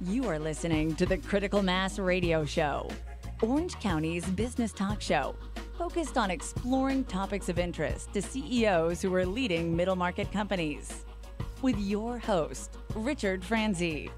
You are listening to the Critical Mass Radio Show, Orange County's business talk show, focused on exploring topics of interest to CEOs who are leading middle market companies. With your host, Richard Franzi.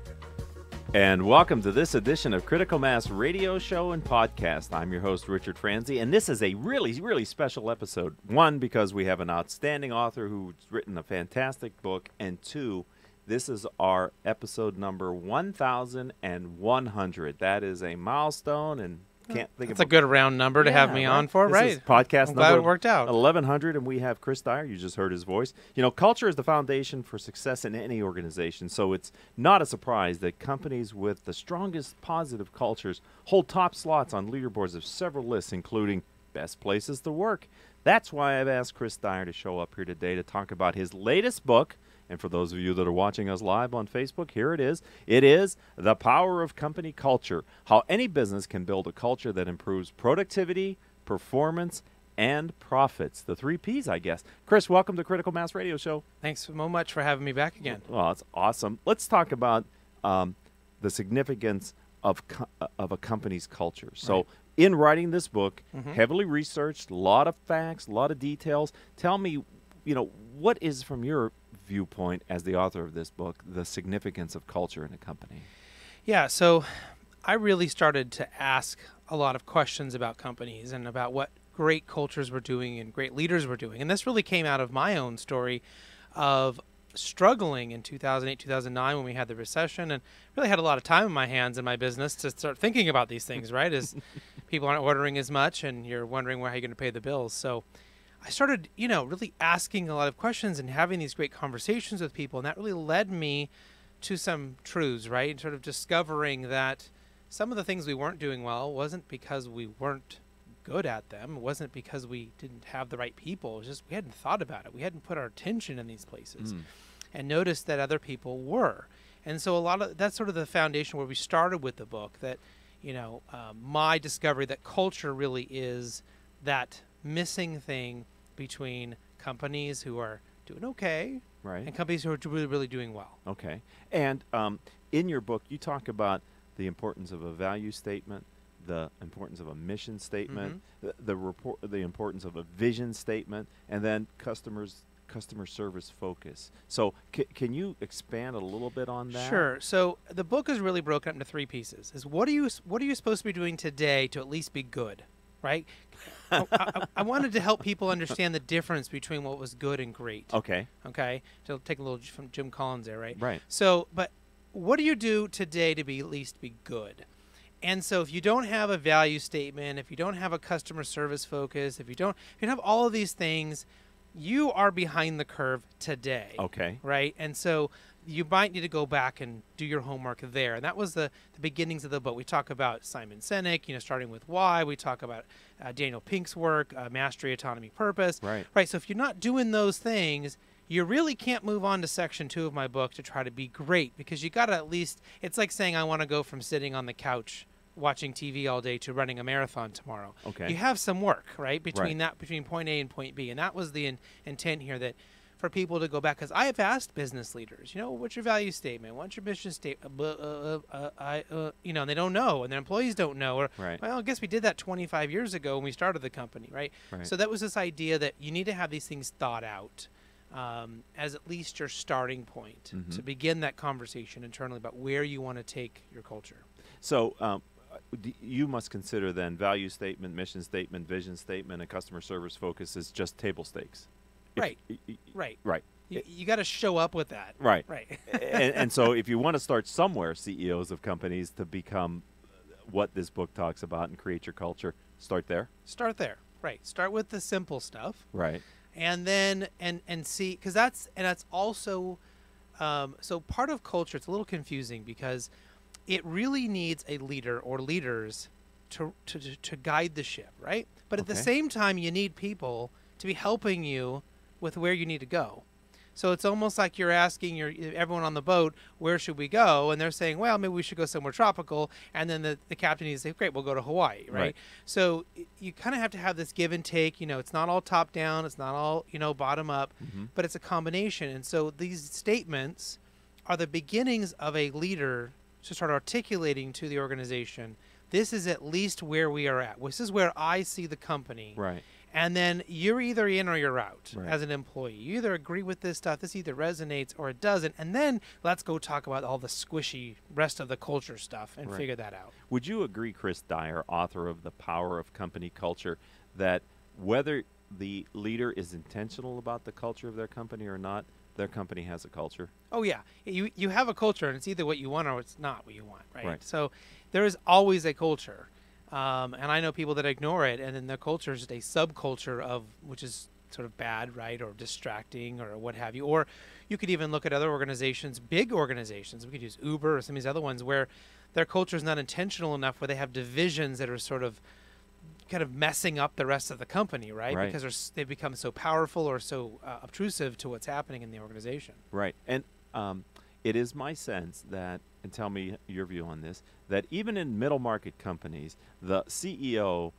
And welcome to this edition of Critical Mass Radio Show and Podcast. I'm your host, Richard Franzi, and this is a really special episode. One, because we have an outstanding author who's written a fantastic book, and two, this is our episode number 1,100. That is a milestone, and can't think of That's a good round number to have me on for, this right? Is podcast I'm number glad it worked out. 1,100, and we have Chris Dyer. You just heard his voice. You know, culture is the foundation for success in any organization, so it's not a surprise that companies with the strongest positive cultures hold top slots on leaderboards of several lists, including best places to work. That's why I've asked Chris Dyer to show up here today to talk about his latest book. And for those of you that are watching us live on Facebook, here it is. It is The Power of Company Culture, how any business can build a culture that improves productivity, performance, and profits. The 3 Ps, I guess. Chris, welcome to Critical Mass Radio Show. Thanks so much for having me back again. Well, that's awesome. Let's talk about the significance of a company's culture. So Right. in writing this book, heavily researched, a lot of facts, a lot of details. Tell me, what is, from your viewpoint as the author of this book, the significance of culture in a company? Yeah, so I really started to ask a lot of questions about companies and about what great cultures were doing and great leaders were doing. And this really came out of my own story of struggling in 2008, 2009 when we had the recession, and really had a lot of time in my hands in my business to start thinking about these things, right? As people aren't ordering as much and you're wondering how you're going to pay the bills. So I started, really asking a lot of questions and having these great conversations with people, and that really led me to some truths, right? And sort of discovering that some of the things we weren't doing well wasn't because we weren't good at them. It wasn't because we didn't have the right people. It was just we hadn't thought about it. We hadn't put our attention in these places and noticed that other people were. And so that's sort of the foundation where we started with the book, that, my discovery that culture really is that missing thing between companies who are doing okay, right, and companies who are really doing well. Okay. And in your book, you talk about the importance of a value statement, the importance of a mission statement, the importance of a vision statement, and then customer service focus. So can you expand a little bit on that? Sure. So the book is really broken up into 3 pieces. Is what are you supposed to be doing today to at least be good, right? I wanted to help people understand the difference between what was good and great. Okay. Okay. So take a little from Jim Collins there, right? Right. So, but what do you do today to at least be good? And so if you don't have a value statement, if you don't have a customer service focus, if you don't have all of these things, you are behind the curve today. Okay. Right? And so you might need to go back and do your homework there. And that was the beginnings of the book. We talk about Simon Sinek, starting with why. We talk about Daniel Pink's work, Mastery, Autonomy, Purpose. Right. Right. So if you're not doing those things, you really can't move on to section 2 of my book to try to be great, because you got to at least, it's like saying I want to go from sitting on the couch watching TV all day to running a marathon tomorrow. Okay. You have some work, right, between Right. between point A and point B. And that was the intent here, that for people to go back, because I have asked business leaders, what's your value statement? What's your mission statement? And they don't know, and their employees don't know. Or, Right. well, I guess we did that 25 years ago when we started the company, right? Right. So that was this idea that you need to have these things thought out as at least your starting point to begin that conversation internally about where you want to take your culture. So you must consider then value statement, mission statement, vision statement, and customer service focus is just table stakes. Right. Right. Right. You got to show up with that. Right. Right. and so if you want to start somewhere, CEOs of companies, to become what this book talks about and create your culture, start there. Start there. Right. Start with the simple stuff. Right. And then and see, because that's also so part of culture. It's a little confusing because it really needs a leader or leaders to guide the ship, right? But at the same time, you need people to be helping you with where you need to go. So it's almost like you're asking everyone on the boat, where should we go? And they're saying, well, maybe we should go somewhere tropical. And then the captain needs to say, great, we'll go to Hawaii, right? So you kind of have to have this give and take. It's not all top down. It's not all, bottom up, but it's a combination. And so these statements are the beginnings of a leader to start articulating to the organization, this is at least where we are at. This is where I see the company. Right. And then you're either in or you're out Right. as an employee. You either agree with this stuff, this either resonates or it doesn't. And then let's go talk about all the squishy rest of the culture stuff and Right. figure that out. Would you agree, Chris Dyer, author of The Power of Company Culture, that whether the leader is intentional about the culture of their company or not, their company has a culture? Oh, yeah. You have a culture, and it's either what you want or it's not what you want, right? Right. So there is always a culture. And I know people that ignore it, and then their culture is just a subculture of, which is sort of bad, right, or distracting or what have you. Or you could even look at other organizations, big organizations. We could use Uber or some of these other ones where their culture is not intentional enough, where they have divisions that are sort of kind of messing up the rest of the company, right? Right. Because they've become so powerful or so obtrusive to what's happening in the organization. Right. And it is my sense that, and tell me your view on this, that even in middle market companies, the CEO,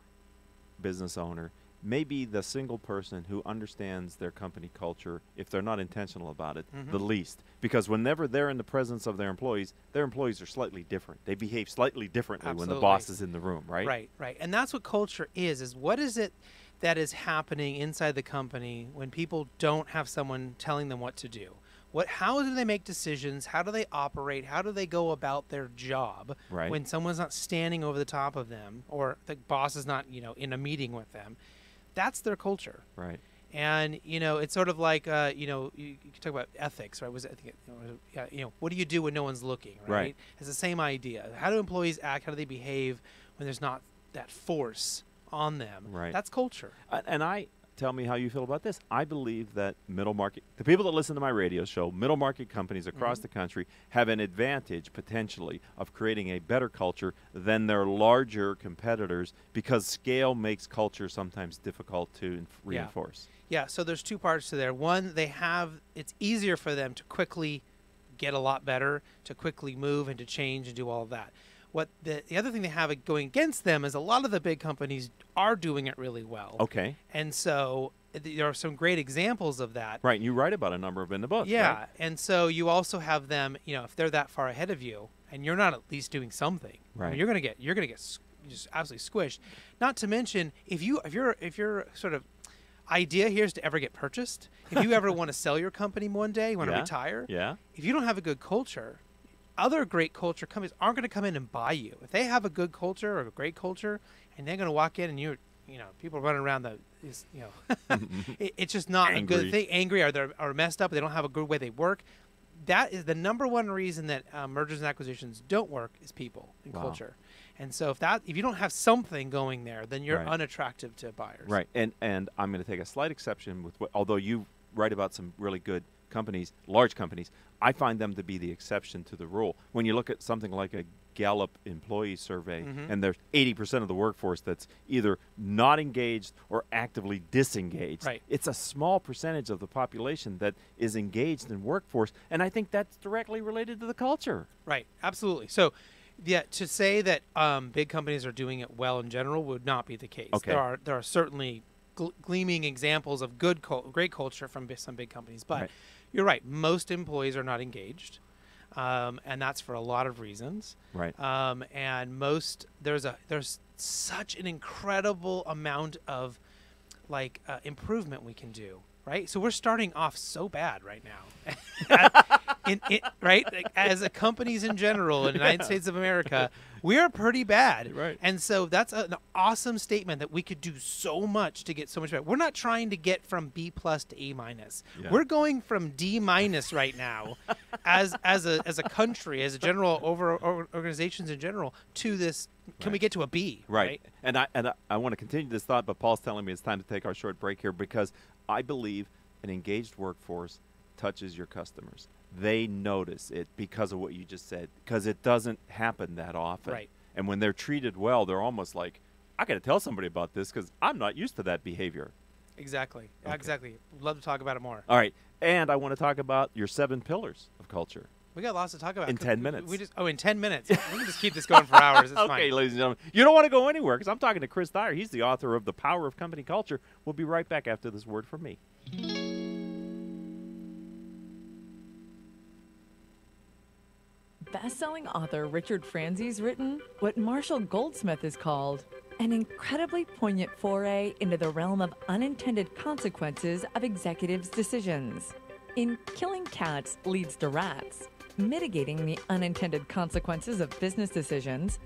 business owner, may be the single person who understands their company culture, if they're not intentional about it, the least. Because whenever they're in the presence of their employees are slightly different. They behave slightly differently when the Absolutely. boss is in the room, right? Right, right. And that's what culture is what is it that is happening inside the company when people don't have someone telling them what to do? How do they make decisions? How do they operate? How do they go about their job Right. when someone's not standing over the top of them or the boss is not, in a meeting with them? That's their culture. Right. And, it's sort of like, you talk about ethics, right? What do you do when no one's looking, right? Right. It's the same idea. How do employees act? How do they behave when there's not that force on them? Right. That's culture. Tell me how you feel about this. I believe that middle market, the people that listen to my radio show, middle market companies across the country have an advantage potentially of creating a better culture than their larger competitors, because scale makes culture sometimes difficult to reinforce. Yeah, so there's two parts to there. One, it's easier for them to quickly get a lot better, to quickly move and to change and do all of that. What the other thing they have going against them is a lot of the big companies are doing it really well. Okay. And so there are some great examples of that. Right, and you write about a number of them in the book. Yeah, right? and so you also have them, if they're that far ahead of you and you're not at least doing something, Right. you're gonna get just absolutely squished. Not to mention if your sort of idea here is to ever get purchased, if you ever want to sell your company one day, you want to retire, Yeah. if you don't have a good culture, other great culture companies aren't going to come in and buy you. If they have a good culture or a great culture, and they're going to walk in and people running around it's just not a good thing. Angry or messed up. They don't have a good way they work. That is the number one reason that mergers and acquisitions don't work is people and culture. And so if you don't have something going there, then you're unattractive to buyers. Right. And I'm going to take a slight exception with although you write about some really good companies, large companies, I find them to be the exception to the rule. When you look at something like a Gallup employee survey, and there's 80% of the workforce that's either not engaged or actively disengaged. Right. It's a small percentage of the population that is engaged in workforce, and I think that's directly related to the culture. Right. Absolutely. So, yeah, to say that big companies are doing it well in general would not be the case. Okay. There are certainly gleaming examples of great culture from some big companies, but you're right. Most employees are not engaged, and that's for a lot of reasons. Right. And there's such an incredible amount of improvement we can do. Right. So we're starting off so bad right now. Right? As a companies in general in the United States of America, we are pretty bad. Right. And so that's an awesome statement that we could do so much to get so much better. We're not trying to get from B+ to A-. Yeah. We're going from D- right now as a country, as a general organizations in general, to this. Can we get to a B? Right. And I want to continue this thought, but Paul's telling me it's time to take our short break here, because I believe an engaged workforce touches your customers. They notice it because of what you just said, because it doesn't happen that often. Right. And when they're treated well, they're almost like, I got to tell somebody about this because I'm not used to that behavior. Exactly. Okay. Exactly. Love to talk about it more. All right. And I want to talk about your 7 pillars of culture. We got lots to talk about. In 10 minutes. In 10 minutes. We can just keep this going for hours. It's Okay, fine. ladies and gentlemen. You don't want to go anywhere, because I'm talking to Chris Dyer. He's the author of The Power of Company Culture. We'll be right back after this word from me. best-selling author Richard Franzi's written what Marshall Goldsmith has called an incredibly poignant foray into the realm of unintended consequences of executives' decisions. In Killing Cats Leads to Rats, Mitigating the Unintended Consequences of Business Decisions,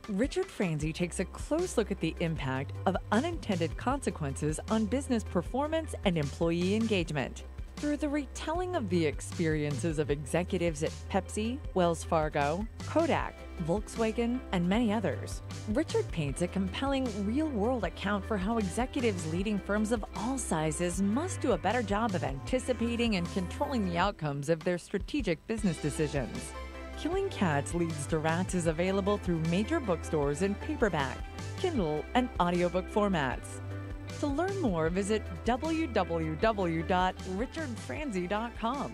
Richard Franzi takes a close look at the impact of unintended consequences on business performance and employee engagement. Through the retelling of the experiences of executives at Pepsi, Wells Fargo, Kodak, Volkswagen, and many others, Richard paints a compelling real-world account for how executives leading firms of all sizes must do a better job of anticipating and controlling the outcomes of their strategic business decisions. Killing Cats Leads to Rats is available through major bookstores in paperback, Kindle, and audiobook formats. To learn more, visit www.richardfranzi.com.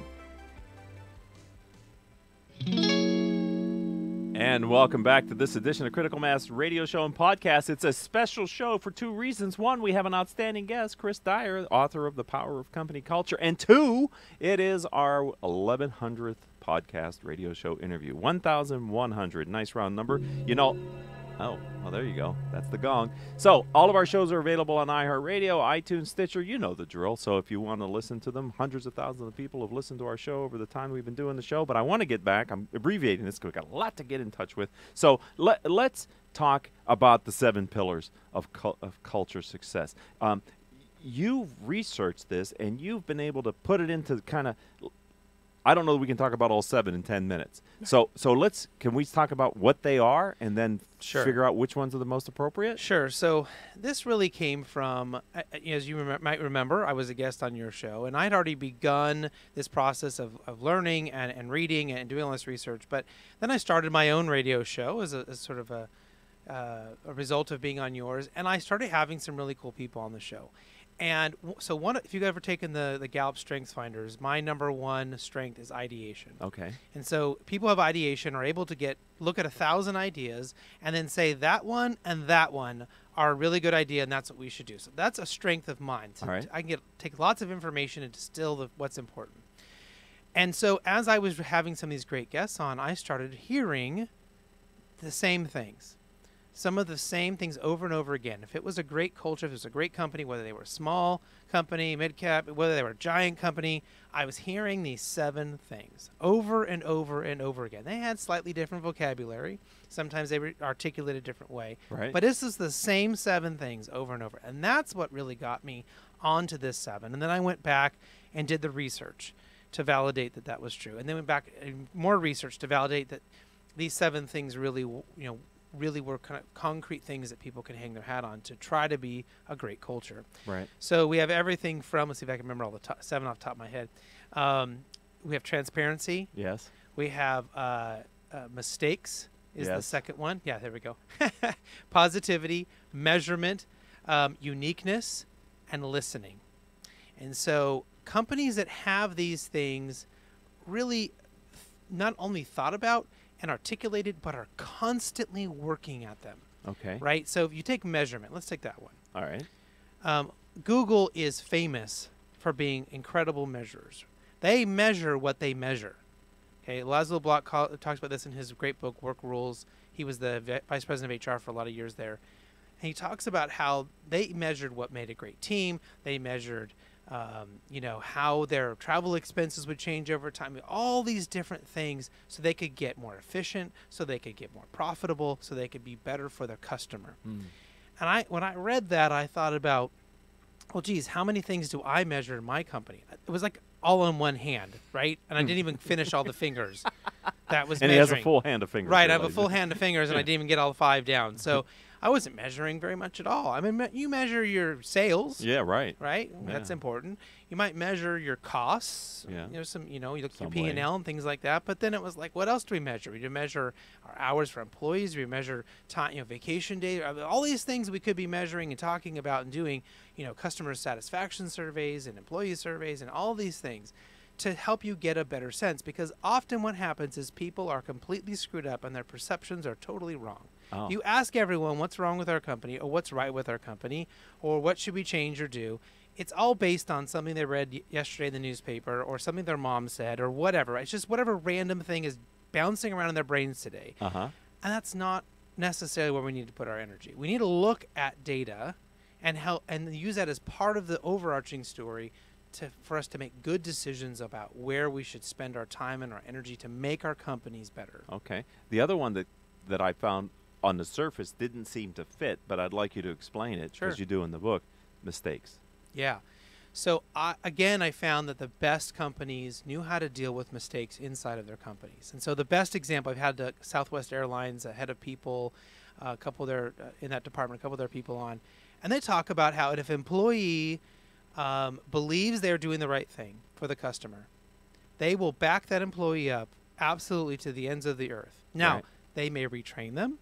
And welcome back to this edition of Critical Mass Radio Show and Podcast. It's a special show for two reasons. One, we have an outstanding guest, Chris Dyer, author of The Power of Company Culture. And two, it is our 1100th podcast radio show interview. 1,100. Nice round number. You know, oh, well, there you go. That's the gong. So all of our shows are available on iHeartRadio, iTunes, Stitcher. You know the drill. So if you want to listen to them, hundreds of thousands of people have listened to our show over the time we've been doing the show. But I want to get back. I'm abbreviating this because we've got a lot to get in touch with. So let's talk about the 7 pillars of culture success. You've researched this, and you've been able to put it into kind of, I don't know that we can talk about all 7 in 10 minutes. So can we talk about what they are and then figure out which ones are the most appropriate? Sure. So this really came from, as you might remember, I was a guest on your show, and I'd already begun this process of learning and reading and doing all this research. But then I started my own radio show as sort of a result of being on yours, and I started having some really cool people on the show. And so if you've ever taken the Gallup Strengths Finders, my number one strength is ideation. Okay. And so people have ideation, are able to look at 1,000 ideas and then say that one and that one are a really good idea, and that's what we should do. So that's a strength of mine. All right. I can take lots of information and distill what's important. And so as I was having some of these great guests on, I started hearing the same things. Some of the same things over and over again. If it was a great culture, if it was a great company, whether they were a small company, mid-cap, whether they were a giant company, I was hearing these 7 things over and over and over again. They had slightly different vocabulary. Sometimes they articulated a different way. Right. But this is the same 7 things over and over. And that's what really got me onto this 7. And then I went back and did the research to validate that that was true. And then went back and more research to validate that these 7 things really, really were kind of concrete things that people can hang their hat on to try to be a great culture. Right. So we have everything from, let's see if I can remember all the 7 off the top of my head. We have transparency. Yes. We have mistakes is the Yes. second one. Yeah, there we go. Positivity, measurement, uniqueness, and listening. And so companies that have these things really not only thought about and articulated, but are constantly working at them. Okay. Right? So if you take measurement, let's take that one. All right. Google is famous for being incredible measurers. They measure what they measure. Okay, Laszlo Block talks about this in his great book, Work Rules. He was the vice president of HR for a lot of years there. And he talks about how they measured what made a great team. They measured how their travel expenses would change over time, all these different things so they could get more efficient, so they could get more profitable, so they could be better for their customer. And when I read that, I thought about, well, geez, how many things do I measure in my company? It was like all on one hand, right? And I didn't even finish all the fingers that was And measuring. he has a full hand of fingers. Right, there, I have a ladies. full hand of fingers, and I didn't even get all 5 down. So I wasn't measuring very much at all. I mean, you measure your sales. Yeah, right. Right? Yeah. That's important. You might measure your costs. Yeah. You look at your Some P&L and things like that. But then it was like, what else do we measure? We do measure our hours for employees. We measure time, vacation day. All these things we could be measuring and talking about and doing, customer satisfaction surveys and employee surveys and all these things to help you get a better sense. Because often what happens is people are completely screwed up and their perceptions are totally wrong. Oh. You ask everyone what's wrong with our company or what's right with our company or what should we change or do. It's all based on something they read yesterday in the newspaper or something their mom said or whatever. It's just whatever random thing is bouncing around in their brains today. Uh-huh. And that's not necessarily where we need to put our energy. We need to look at data and use that as part of the overarching story for us to make good decisions about where we should spend our time and our energy to make our companies better. Okay. The other one that I found on the surface didn't seem to fit, but I'd like you to explain it, Sure. as you do in the book, mistakes. Yeah. So I found that the best companies knew how to deal with mistakes inside of their companies. And so the best example, I've had Southwest Airlines, a head of people, a couple of their, in that department, a couple of their people on, and they talk about how if an employee believes they're doing the right thing for the customer, they will back that employee up absolutely to the ends of the earth. Now, Right. they may retrain them.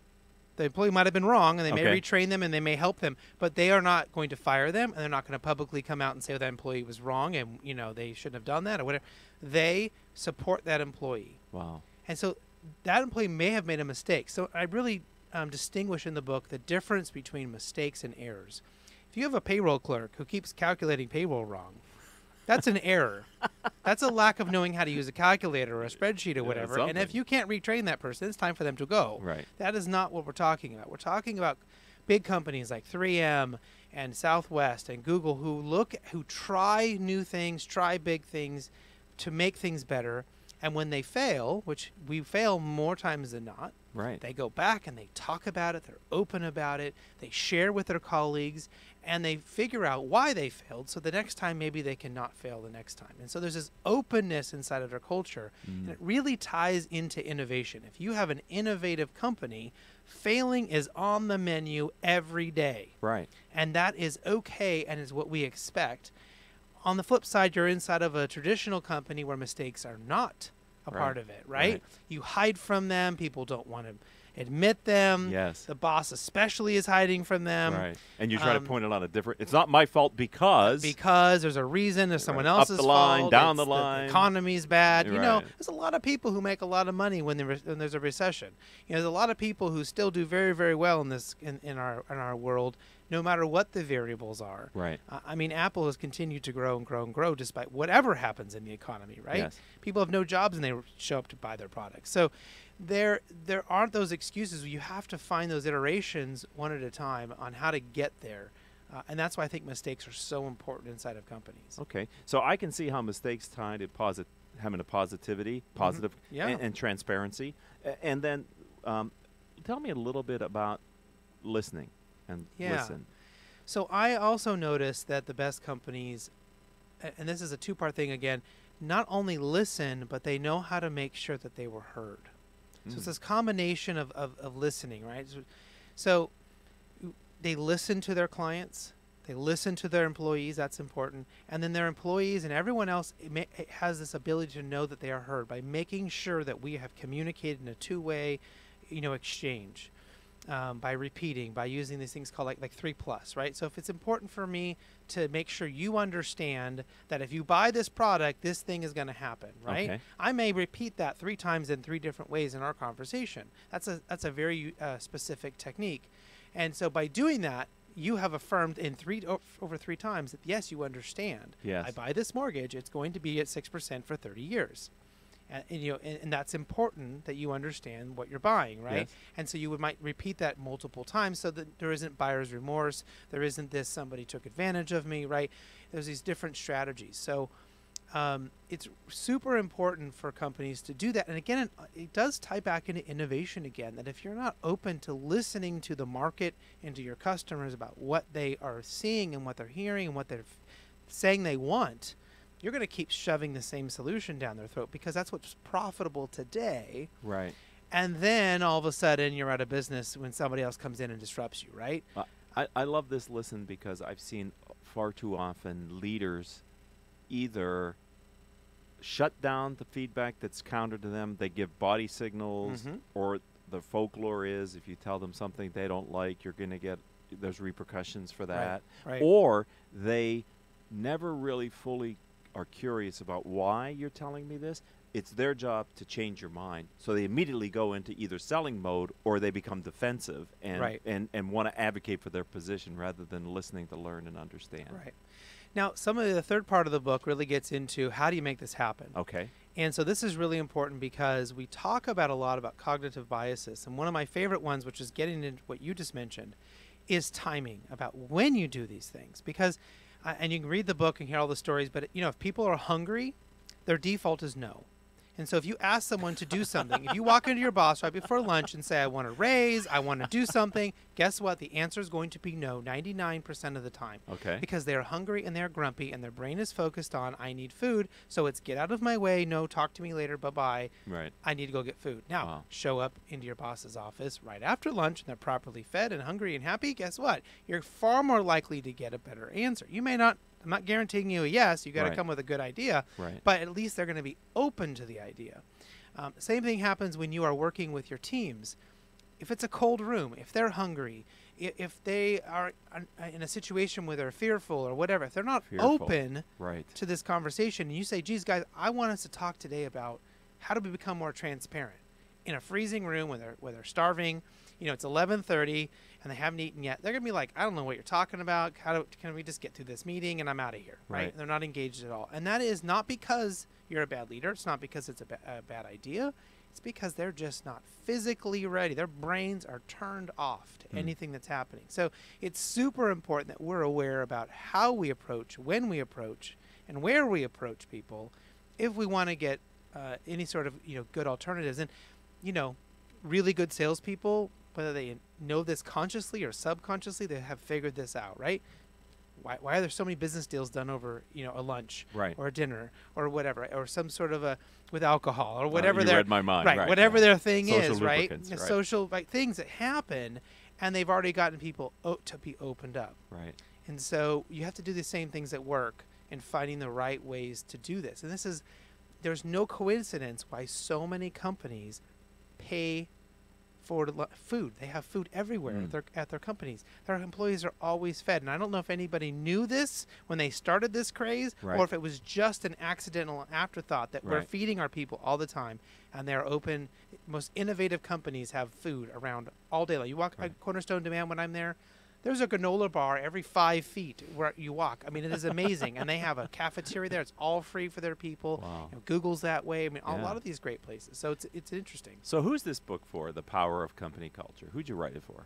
The employee might have been wrong, and they may Okay. retrain them, and they may help them, but they are not going to fire them, and they're not going to publicly come out and say that employee was wrong and they shouldn't have done that or whatever. They support that employee. Wow. And so that employee may have made a mistake. So I really distinguish in the book the difference between mistakes and errors. If you have a payroll clerk who keeps calculating payroll wrong, that's an error. That's a lack of knowing how to use a calculator or a spreadsheet or whatever. And if something. you can't retrain that person, it's time for them to go. Right. That is not what we're talking about. We're talking about big companies like 3M and Southwest and Google who try new things, try big things to make things better. And when they fail, which we fail more times than not, Right. they go back and they talk about it, they're open about it, they share with their colleagues, and they figure out why they failed, so the next time maybe they can not fail the next time. And so there's this openness inside of their culture, and it really ties into innovation. If you have an innovative company, failing is on the menu every day. Right. And that is okay and is what we expect. On the flip side, you're inside of a traditional company where mistakes are not a part of it, right? You hide from them. People don't want to admit them. Yes. The boss especially is hiding from them. Right. And you try to point it out a different. It's not my fault because There's a reason. There's someone Right. Up else's the line, fault. down the The line. economy's bad. You know, Right. there's a lot of people who make a lot of money when there's a recession. There's a lot of people who still do very, very well in our world, no matter what the variables are. Right. I mean, Apple has continued to grow and grow and grow despite whatever happens in the economy, right? Yes. People have no jobs and they show up to buy their products. So there aren't those excuses. You have to find those iterations one at a time on how to get there. And that's why I think mistakes are so important inside of companies. Okay. So I can see how mistakes tie to having a positive, Yeah. and transparency. And then tell me a little bit about listening and Yeah. listen. So I also noticed that the best companies, and this is a two-part thing again, not only listen, but they know how to make sure that they were heard. So it's this combination of listening, right? So they listen to their clients, they listen to their employees, that's important, and then their employees and everyone else it has this ability to know that they are heard by making sure that we have communicated in a two-way, exchange. By repeating, by using these things called like 3+, right? So if it's important for me to make sure you understand that if you buy this product, this thing is going to happen, right? Okay. I may repeat that 3 times in 3 different ways in our conversation. That's a very specific technique. And so by doing that, you have affirmed in over 3 times that yes, you understand. Yes. I buy this mortgage, it's going to be at 6% for 30 years. And that's important that you understand what you're buying, right? Yes. And so you might repeat that multiple times so that there isn't buyer's remorse. There isn't this somebody took advantage of me, right? There's these different strategies. So it's super important for companies to do that. And again, it does tie back into innovation again, that if you're not open to listening to the market and to your customers about what they are seeing and what they're hearing and what they're saying they want, you're going to keep shoving the same solution down their throat because that's what's profitable today. Right. And then all of a sudden you're out of business when somebody else comes in and disrupts you, right? I love this listen because I've seen far too often leaders either shut down the feedback that's counter to them. They give body signals, or the folklore is if you tell them something they don't like, you're going to get there's repercussions for that. Right. Or they never really fully are curious about why you're telling me this. It's their job to change your mind. So they immediately go into either selling mode or they become defensive and want to advocate for their position rather than listening to learn and understand. Right. Now, some of the third part of the book really gets into how do you make this happen? Okay. And so this is really important because we talk about a lot about cognitive biases. And one of my favorite ones, which is getting into what you just mentioned, is timing, about when you do these things. Because, and you can read the book and hear all the stories, but if people are hungry, their default is no. And so if you ask someone to do something, if you walk into your boss right before lunch and say, I want a raise, I want to do something, guess what? The answer is going to be no 99% of the time. Okay. Because they're hungry and they're grumpy and their brain is focused on, I need food. So it's get out of my way. No, talk to me later. Bye-bye. Right. I need to go get food. Now, show up into your boss's office right after lunch and they're properly fed and hungry and happy. Guess what? You're far more likely to get a better answer. You may not. I'm not guaranteeing you a yes. You got to come with a good idea, but at least they're going to be open to the idea. Same thing happens when you are working with your teams. If it's a cold room, if they're hungry, if they are in a situation where they're fearful or whatever, if they're not open to this conversation, and you say, geez, guys, I want us to talk today about how do we become more transparent in a freezing room when they're starving. It's 11:30 and they haven't eaten yet. They're going to be like, I don't know what you're talking about. Can we just get through this meeting and I'm out of here, right? They're not engaged at all. And that is not because you're a bad leader. It's not because it's a bad idea. It's because they're just not physically ready. Their brains are turned off to anything that's happening. So it's super important that we're aware about how we approach, when we approach, and where we approach people if we want to get any sort of good alternatives. And really good salespeople, whether they know this consciously or subconsciously, they have figured this out, right? Why are there so many business deals done over a lunch or a dinner or whatever, or some sort of with alcohol or whatever? You read my mind, right? Whatever their thing social is, right? Social things that happen, and they've already gotten people to be opened up, right? And so you have to do the same things at work and finding the right ways to do this. And there's no coincidence why so many companies pay for food. They have food everywhere at their companies. Their employees are always fed. And I don't know if anybody knew this when they started this craze, or if it was just an accidental afterthought that we're feeding our people all the time. And they're open. Most innovative companies have food around all day long. You walk by Cornerstone Demand when I'm there, there's a granola bar every 5 feet where you walk. I mean, it is amazing. And they have a cafeteria there. It's all free for their people. Wow. Google's that way. I mean, a lot of these great places. So it's interesting. So who's this book for, The Power of Company Culture? Who'd you write it for?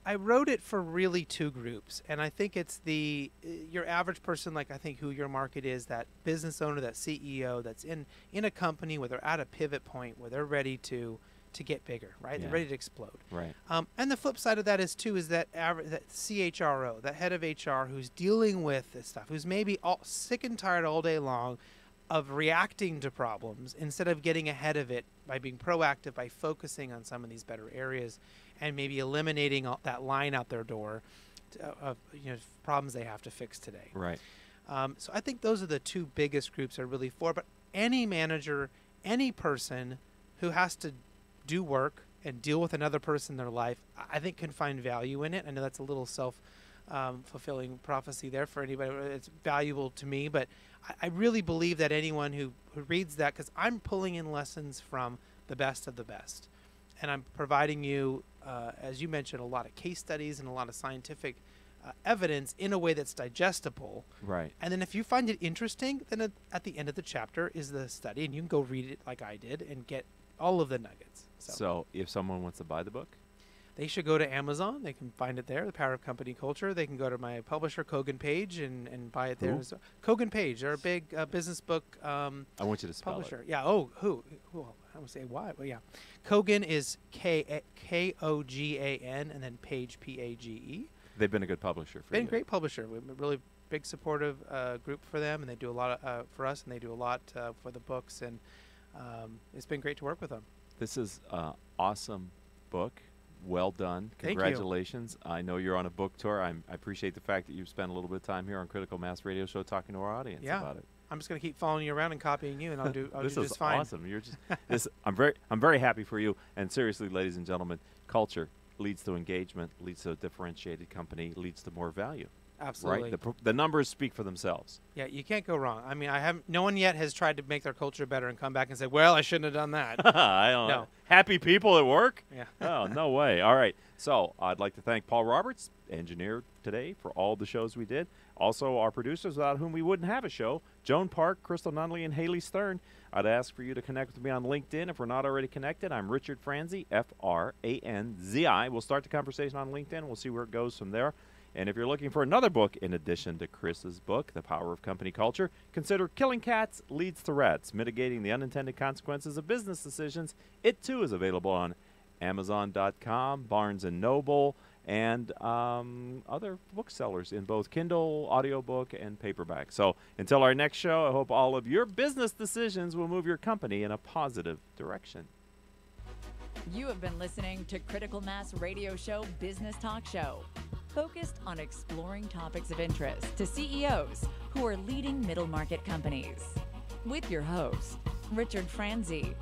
I wrote it for really two groups. And I think it's your average person, like I think who your market is, that business owner, that CEO that's in a company where they're at a pivot point where they're ready to get bigger, right? They're ready to explode. Right. And the flip side of that is that CHRO, that head of HR who's dealing with this stuff, who's maybe sick and tired all day long of reacting to problems instead of getting ahead of it by being proactive, by focusing on some of these better areas and maybe eliminating that line out their door of problems they have to fix today. Right. So I think those are the two biggest groups are really for. But any manager, any person who has to do work and deal with another person in their life, I think can find value in it. I know that's a little self-fulfilling prophecy there for anybody. It's valuable to me, but I really believe that anyone who reads that, because I'm pulling in lessons from the best of the best. And I'm providing you, as you mentioned, a lot of case studies and a lot of scientific evidence in a way that's digestible. Right. And then if you find it interesting, then at the end of the chapter is the study, and you can go read it like I did and get all of the nuggets. So if someone wants to buy the book? They should go to Amazon. They can find it there, The Power of Company Culture. They can go to my publisher, Kogan Page, and buy it there. Kogan Page. They're a big business book I want you to spell publisher. it. Yeah. Oh, who? I would say why. Well, yeah. Kogan is Kogan, and then Page, Page. They've been a good publisher for you. Been a great publisher. We've been a really big supportive group for them, and they do a lot for us, and they do a lot for the books, and it's been great to work with them. This is an awesome book. Well done. Thank Congratulations. I know you're on a book tour. I appreciate the fact that you've spent a little bit of time here on Critical Mass Radio Show talking to our audience about it. I'm just going to keep following you around and copying you, and I'll do this just fine. This is awesome. You're just I'm very happy for you. And seriously, ladies and gentlemen, culture leads to engagement, leads to a differentiated company, leads to more value. Absolutely. Right? The numbers speak for themselves. Yeah, you can't go wrong. I mean, no one yet has tried to make their culture better and come back and say, well, I shouldn't have done that. I don't know. No. Happy people at work? Yeah. Oh, no way. All right. So I'd like to thank Paul Roberts, engineer today, for all the shows we did. Also, our producers, without whom we wouldn't have a show, Joan Park, Crystal Nunley, and Haley Stern. I'd ask for you to connect with me on LinkedIn if we're not already connected. I'm Richard Franzi, Franzi. We'll start the conversation on LinkedIn. We'll see where it goes from there. And if you're looking for another book in addition to Chris's book, The Power of Company Culture, consider Killing Cats Leads to Rats, Mitigating the Unintended Consequences of Business Decisions. It, too, is available on Amazon.com, Barnes & Noble, and other booksellers in both Kindle, audiobook, and paperback. So until our next show, I hope all of your business decisions will move your company in a positive direction. You have been listening to Critical Mass Radio Show Business Talk Show, focused on exploring topics of interest to CEOs who are leading middle market companies. With your host, Richard Franzi.